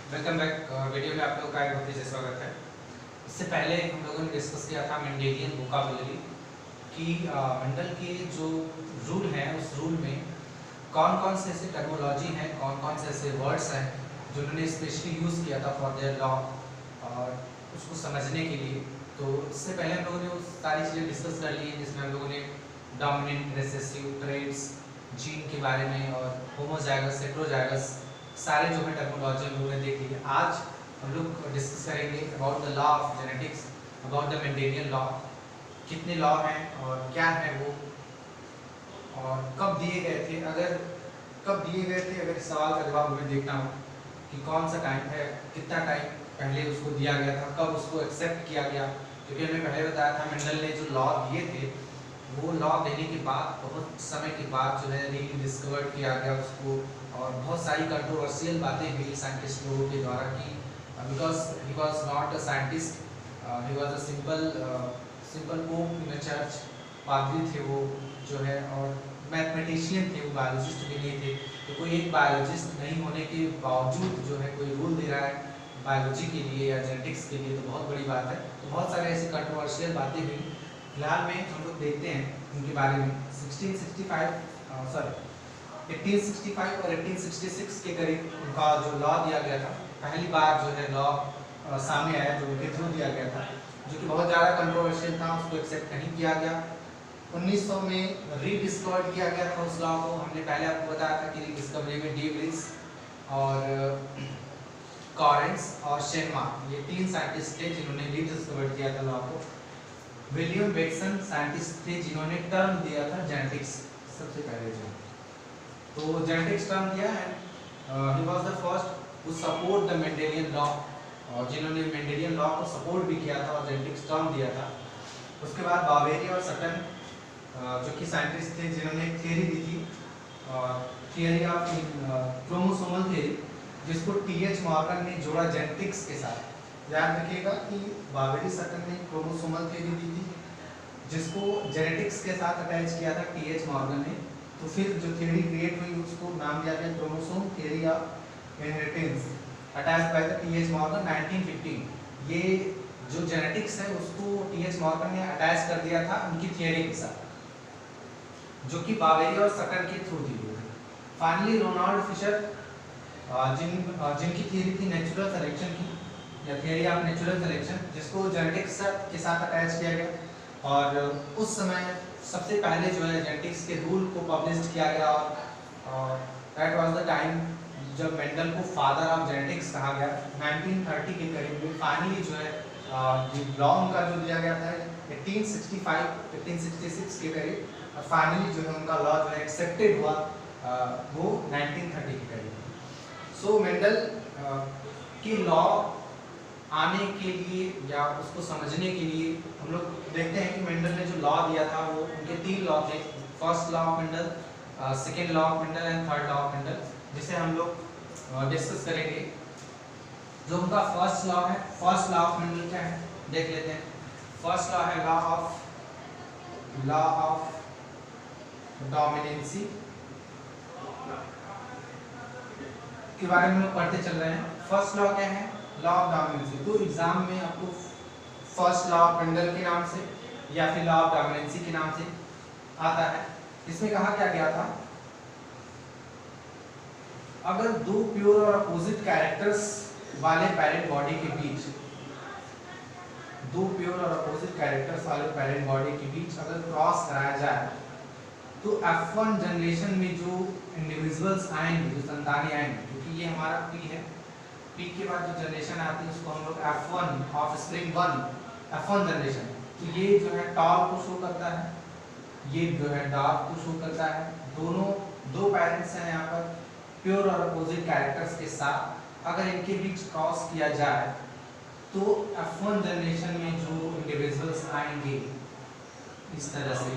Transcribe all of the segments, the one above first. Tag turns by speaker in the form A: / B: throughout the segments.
A: Welcome back. Video में आप लोगों का एक बार फिर से स्वागत है। इससे पहले हम लोगों ने डिस्कस किया था मेंडेलियन वोकाबुलरी कि मेंडल के जो रूल हैं उस रूल में कौन कौन से ऐसे टर्मोलॉजी हैं, कौन कौन से ऐसे वर्ड्स हैं जो उन्होंने स्पेशली यूज़ किया था फॉर देयर लॉ और उसको समझने के लिए। तो इससे पहले हम लोगों ने वो सारी चीज़ें डिस्कस कर ली हैं जिसमें हम लोगों ने डोमिनेंट, रिसेसिव, ट्रेड्स, जीन के बारे में और होमोजाइगस, हेटेरोजाइगस सारे जो है टर्मोलॉजी हम लोगों ने देख ली है। आज हम लोग डिस्कस करेंगे about the law of genetics, about the Mendelian law, कितने लॉ हैं और क्या है वो और कब दिए गए थे। अगर इस सवाल का जवाब हमें देखना हो कि कौन सा टाइम है, कितना टाइम पहले उसको दिया गया था, कब उसको एक्सेप्ट किया गया। क्योंकि हमने पहले बताया था मेंडल ने जो लॉ दिए थे वो लॉ देने के बाद बहुत समय के बाद जो है रीडिस्कवर्ड किया गया उसको, और बहुत सारी कंट्रोवर्शियल बातें हुई साइंटिस्ट लोगों के द्वारा कि because he was not a scientist, he was a simple pope in a church, पादरी थे वो जो है, और मैथमेटिशियन थे वो, बायोलॉजिस्ट भी नहीं थे। तो कोई एक बायोलॉजिस्ट नहीं होने के बावजूद जो है कोई रूल दे रहा है बायोलॉजी के लिए या जेनेटिक्स के लिए, तो बहुत बड़ी बात है। तो बहुत सारे ऐसी कंट्रोवर्शियल बातें हुई। फिलहाल में हम लोग देखते हैं उनके बारे में। 1865 और 1866 के करीब उनका जो लॉ दिया गया था, पहली बार जो है लॉ सामने आया जो उनके थ्रू दिया गया था, जो कि बहुत ज़्यादा कंट्रोवर्शियल था, उसको एक्सेप्ट नहीं किया गया। 1900 में रीडिस्कवर्ड किया गया था उस लॉ को। हमने पहले आपको बताया था कि रीडिस्कवरी में डी ब्रिस और कॉरेंस और शेनमा, ये तीन साइंटिस्ट थे जिन्होंने रीडिस्कवर्ड किया था लॉ को। विलियम बेटसन साइंटिस्ट थे जिन्होंने टर्म दिया था जेनेटिक्स सबसे पहले जो, तो जेनेटिक्स टर्म दिया है। He was the first who support the Mendelian law, और जिन्होंने मेंडेलियन लॉ को सपोर्ट भी किया था और जेनेटिक्स टर्म दिया था। उसके बाद बावेरी और सटन जो कि साइंटिस्ट थे जिन्होंने एक थियरी दी थी, थियरी ऑफ क्रोमोसोमल थियरी, जिसको टीएच मॉर्गन ने जोड़ा जेनेटिक्स के साथ। याद रखिएगा कि बावेरी सटन ने क्रोमोसोमल थियरी दी थी जिसको जेनेटिक्स के साथ अटैच किया था टीएच मॉर्गन ने। तो फिर जो थियरी क्रिएट हुई उसको नाम दिया गया chromosome theory of inheritance attached by the TH Morgan 1915। ये जो जेनेटिक्स है उसको टीएच मॉर्गन ने अटैच कर दिया था उनकी थियरी के साथ, जो कि बावेरी और सटन के थ्रू दी गई थी। फाइनली रोनाल्ड फिशर जिनकी थियरी थी नेचुरल सिलेक्शन की, या थियरी ऑफ नेचुरल सिलेक्शन, जिसको जेनेटिक्स के साथ अटैच किया गया, और उस समय सबसे पहले जो है जेनेटिक्स के रूल को पब्लिश किया गया, और दैट वाज द टाइम जब मेंडल को फादर ऑफ जेनेटिक्स कहा गया। 1930 के करीब में फाइनली जो है लॉ उनका जो दिया गया था 1866 के करीब, और फाइनली जो है उनका लॉ जो है एक्सेप्टेड हुआ वो 1930 के करीब। सो मेंडल की लॉ आने के लिए या उसको समझने के लिए हम लोग देखते हैं कि मेंडल ने जो लॉ दिया था वो उनके तीन लॉ थे। First law of Mendel, second law of Mendel and third law of Mendel, जिसे हम लोग डिस्कस करेंगे। जो उनका फर्स्ट लॉ है, फर्स्ट लॉ ऑफ मेंडल क्या है देख लेते हैं। फर्स्ट लॉ है लॉ ऑफ डोमिनेंसी के बारे में हम लोग पढ़ते चल रहे हैं। फर्स्ट लॉ क्या है? Law of dominancy. तो एग्जाम में आपको फर्स्ट लॉ ऑफ मेंडल के नाम से या फिर लॉ ऑफ डोमिनेंसी के नाम से आता है। इसमें कहा क्या गया था, अगर दो प्योर और अपोजिट कैरेक्टर्स वाले पेरेंट बॉडी के बीच, दो प्योर और अपोजिट कैरेक्टर्स वाले पेरेंट बॉडी के बीच अगर क्रॉस कराया जाए तो F1 जनरेशन में जो इंडिविजुअल्स आएंगे, जो संतानें आएंगी, क्योंकि ये हमारा P है, P के बाद जो जनरेशन आती है उसको हम लोग F1 ऑफस्प्रिंग 1 F1 जनरेशन, तो ये जो है टॉल को शो करता है, ये जो है डार्क को शो करता है। दोनों दो पेरेंट्स हैं यहाँ पर प्योर और अपोजिट कैरेक्टर्स के साथ, अगर इनके बीच क्रॉस किया जाए तो F1 जनरेशन में जो इंडिविजुअल्स आएंगे इस तरह से,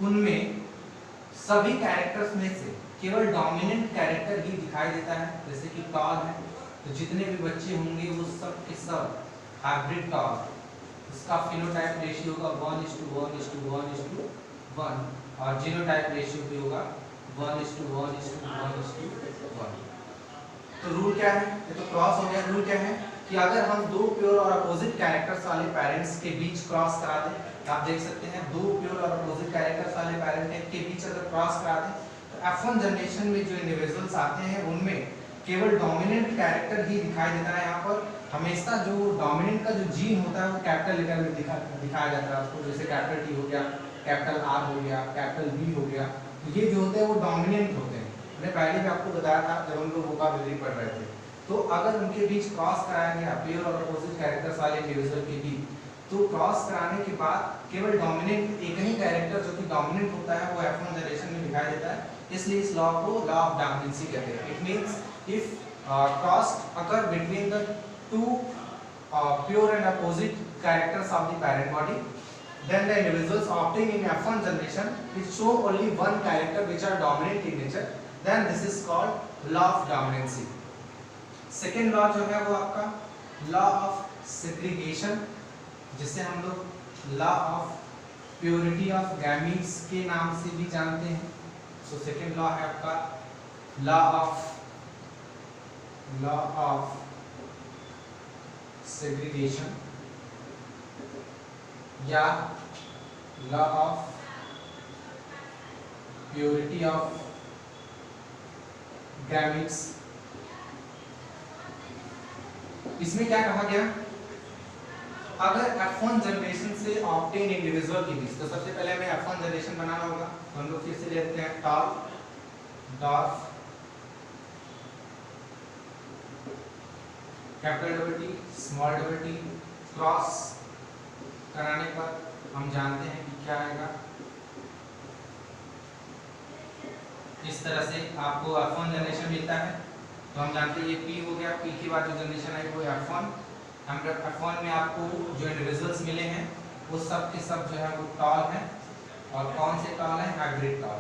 A: उनमें सभी कैरेक्टर्स में से केवल डोमिनेंट कैरेक्टर ही दिखाई देता है। जैसे कि टॉल है तो जितने भी बच्चे होंगे वो सब के सब हाइब्रिड टॉल, इसका फिनोटाइप रेशियो होगा 1:1:1:1, और जीनोटाइप रेशियो भी होगा 1:1:1:1। तो रूल क्या है, ये तो क्रॉस हो गया। रूल क्या है कि अगर हम दो प्योर और अपोजिट कैरेक्टर्स वाले पेरेंट्स के बीच क्रॉस करा दें, आप देख सकते हैं दो प्योर और अपोजिट कैरेक्टर्स वाले पेरेंट के बीच अगर क्रॉस करा दें तो F1 जनरेशन में जो इंडिविजुअल्स आते हैं उनमें केवल डोमिनेंट कैरेक्टर ही दिखाई देता है। यहाँ पर हमेशा जो डोमिनेंट का जो जीन होता है वो कैपिटल लेटर में दिखाया जाता है उसको, जैसे कैपिटल T हो गया, कैपिटल R हो गया, कैपिटल B हो गया। तो ये जो होते हैं वो डोमिनेंट होते हैं। मैंने पहले भी आपको बताया था जब हम लोग वोकैबुलरी पढ़ रहे थे। तो अगर उनके बीच क्रॉस कराया गया प्योर और अपोजिट कैरेक्टर्स वाले इंडिविजुअल के बीच, तो क्रॉस कराने के बाद केवल डोमिनेंट एक ही कैरेक्टर जो कि डोमिनेंट होता है वो F1 जनरेशन में दिखाई देता है, इसलिए इस लॉ को लॉ ऑफ डोमिनेंसी कहते हैं। It means if cross occur between the two pure and opposite characters of the parent body, then the individuals opting in F1 generation will show only one character which are dominant in nature, then this is called law of dominancy. Second law जो है वो आपका law of segregation, जिसे हम लोग law of purity of gametes के नाम से भी जानते हैं। So second law है आपका law of segregation या law of purity of gametes. इसमें क्या कहा गया, अगर F1 जनरेशन से ऑब्टेन इंडिविजुअल के बीच, तो सबसे पहले हमें F1 जनरेशन बनाना होगा। तो हम लोग फिर से लेते हैं tall dwarf capital double T small double T cross कराने पर हम जानते हैं कि क्या आएगा। इस तरह से आपको F1 जनरेशन मिलता है। तो हम जानते हैं ये P हो गया, P के बाद जो जनरेशन आई वो F1। हम F1 में आपको जो इंडिविजुअल्स मिले हैं वो सब के सब जो है वो टॉल हैं। और कौन से टॉल हैं? Hybrid tall.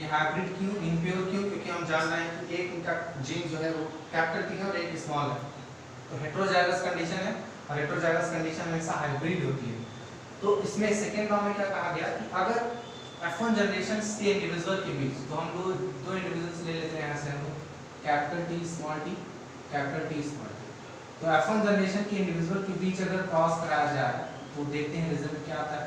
A: ये हाइब्रिड क्यों, इम्प्योर क्यों? क्योंकि हम जान रहे हैं कि एक इनका जीन जो है वो कैपिटल T है और एक स्मॉल है। तो हेटेरोजाइगस कंडीशन है और हेटेरोजाइगस कंडीशन हमेशा हाइब्रिड होती है। तो इसमें सेकेंड लॉ में क्या कहा गया कि अगर F1 जनरेशन के इंडिविजुअल के बीच, तो हम लोग दो इंडिविजुअल्स ले लेते हैं यहाँ से हम लोग capital T small t capital T small t। तो F1 जनरेशन के इंडिविजुअल के बीच अगर क्रॉस कराया जाए तो देखते हैं रिजल्ट क्या आता है।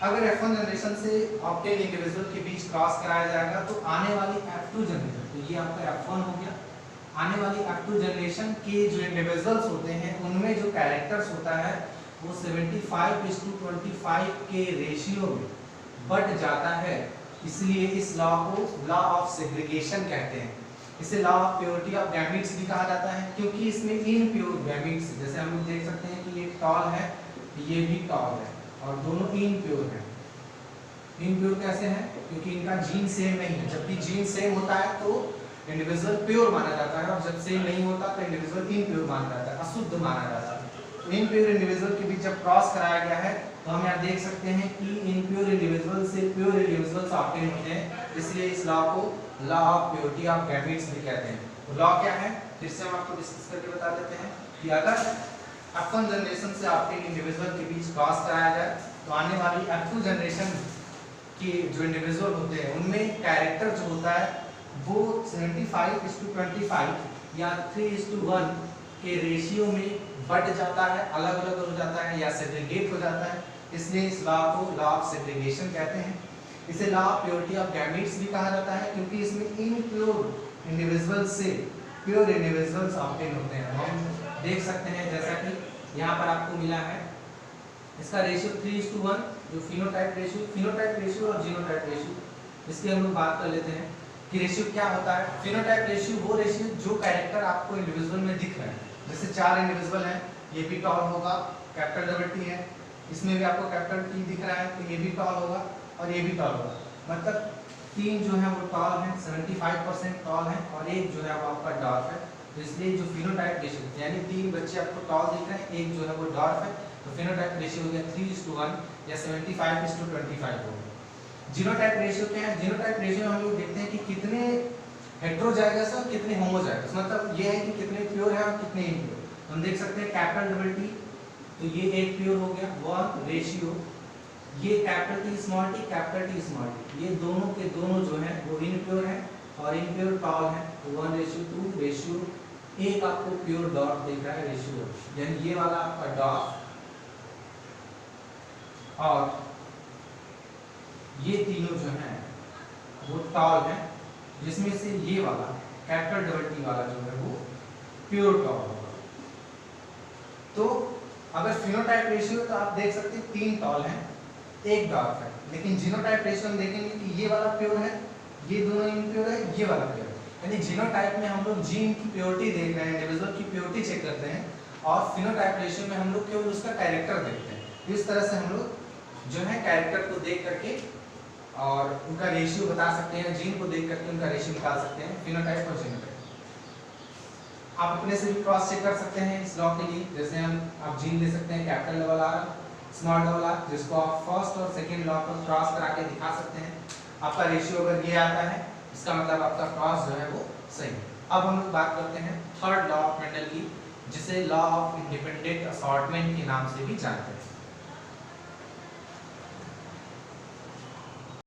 A: अगर F1 जनरेशन से ऑब्टेन इंडिविजुअल के बीच क्रॉस कराया जाएगा तो आने वाली F2 जनरेशन, तो ये आपका F1 हो गया, आने वाली F2 जनरेशन के जो इंडिविजुअल्स होते हैं उनमें जो कैरेक्टर्स होता है वो 75:25 के रेशियो में बढ़ जाता है। इसलिए इस लॉ को लॉ ऑफ सेग्रीगेशन कहते हैं। इसे law of purity of gametes भी कहा जाता है, क्योंकि इसमें इनप्योर गैमेट्स, जैसे हम लोग देख सकते हैं कि ये टॉल है, ये भी टॉल है और दोनों इनप्योर हैं। इनप्योर कैसे हैं? क्योंकि इनका जीन सेम नहीं है। जबकि जीन सेम होता है तो इंडिविजुअल प्योर माना जाता है और जब सेम नहीं होता तो इंडिविजुअल इनप्योर माना जाता है, अशुद्ध माना जाता है। तो इनप्योर इंडिविजुअल के बीच जब क्रॉस कराया गया है तो हम यहाँ देख सकते हैं कि इनप्योर इंडिविजुअल से प्योर इंडिविजुअल्स ऑब्टेन होते हैं, इसलिए इस लॉ को law of purity of gametes भी कहते हैं। तो लॉ क्या है, फिर से हम आपको डिस्कस करके बता देते हैं कि अगर F1 जनरेशन से ऑब्टेन इंडिविजुअल के बीच क्रॉस कराया जाए तो आने वाली F2 जनरेशन के जो इंडिविजुअल होते हैं उनमें कैरेक्टर जो होता है वो 75:25 या 3:1 के रेशियो में बढ़ जाता है, अलग अलग हो जाता है या सेग्रीगेट हो जाता है। इसलिए इस लॉ को लॉ ऑफ सेग्रीगेशन कहते हैं। इसे law of purity of gametes भी कहा जाता है, क्योंकि इसमें इनप्योर इंडिविजुअल से प्योर इंडिविजुअल्स ऑब्टेन होते हैं। हम देख सकते हैं जैसा कि यहाँ पर आपको मिला है, इसका रेशियो 3:1 जो फिनोटाइप रेशियो और जीनोटाइप रेशियो, इसकी हम लोग बात कर लेते हैं कि रेशियो क्या होता है। फिनोटाइप रेशियो वो रेशियो जो कैरेक्टर आपको इंडिविजुअल में दिख रहा है। जैसे 4 इंडिविजुअल हैं, ये भी टॉल होगा, कैपिटल डबल T है, इसमें भी आपको कैपिटल T दिख रहा है तो ये भी टॉल होगा और ये भी टॉल होगा। मतलब 3 जो है वो टॉल है, 75% टॉल है और एक जो है वो आपका डॉर्फ है। तो इसलिए जो फिनोटाइप रेशियो यानी 3 बच्चे आपको टॉल दिख रहे हैं, एक जो है वो डॉर्फ है, तो फिनोटाइप रेशियो हो गया 3:1 या 75:25 होगा। जीनोटाइप रेशियो क्या है? जीनोटाइप रेशियो हम लोग देखते हैं कि कितने हेटेरोजाइगस और कितने होमोजाइगस, मतलब ये है कि कितने प्योर है और कितने इम्प्योर। हम देख सकते हैं कैपिटल डबल T, तो तो ये एक प्योर हो गया। वन रेशियो, ये कैपिटल टी स्मॉल टी, ये दोनों के दोनों जो है वो इनप्योर है और इनप्योर टॉल है। तो 1:2 रेशियो, एक आपको प्योर डॉट दिख रहा है रेशियो, यानी ये वाला आपका डॉट और ये तीनों जो है वो टॉल है, जिसमें से ये वाला कैपिटल डबल टी वाला जो है वो प्योर टॉल होगा। तो अगर फिनोटाइप रेशियो तो आप देख सकते हैं 3 टॉल हैं, एक डार्क है, लेकिन जीनोटाइप रेशियो हम देखेंगे कि ये वाला प्योर है, ये दोनों इम्प्योर है, ये वाला प्योर है। यानी जीनोटाइप में हम लोग जीन की प्योरिटी देख रहे हैं, इंडिविजुअल की प्योरिटी चेक करते हैं, और फिनोटाइप रेशियो में हम लोग केवल उसका कैरेक्टर देखते हैं। इस तरह से हम लोग जो है कैरेक्टर को देख करके और उनका रेशियो बता सकते हैं, जीन को देख करके उनका रेशियो निकाल सकते हैं, फिनोटाइप और जीनोटाइप। आप अपने से भी क्रॉस चेक कर सकते हैं इस लॉ के लिए। जैसे आप जीन ले सकते हैं capital double R small double R, जिसको आप फर्स्ट और सेकंड लॉ पर क्रॉस करा के दिखा सकते हैं। आपका रेशियो अगर ये आता है, इसका मतलब आपका क्रॉस जो है वो सही है। अब हम लोग बात करते हैं थर्ड लॉ ऑफ मेंडल की, जिसे लॉ ऑफ इंडिपेंडेंट असॉर्टमेंट के नाम से भी जानते हैं।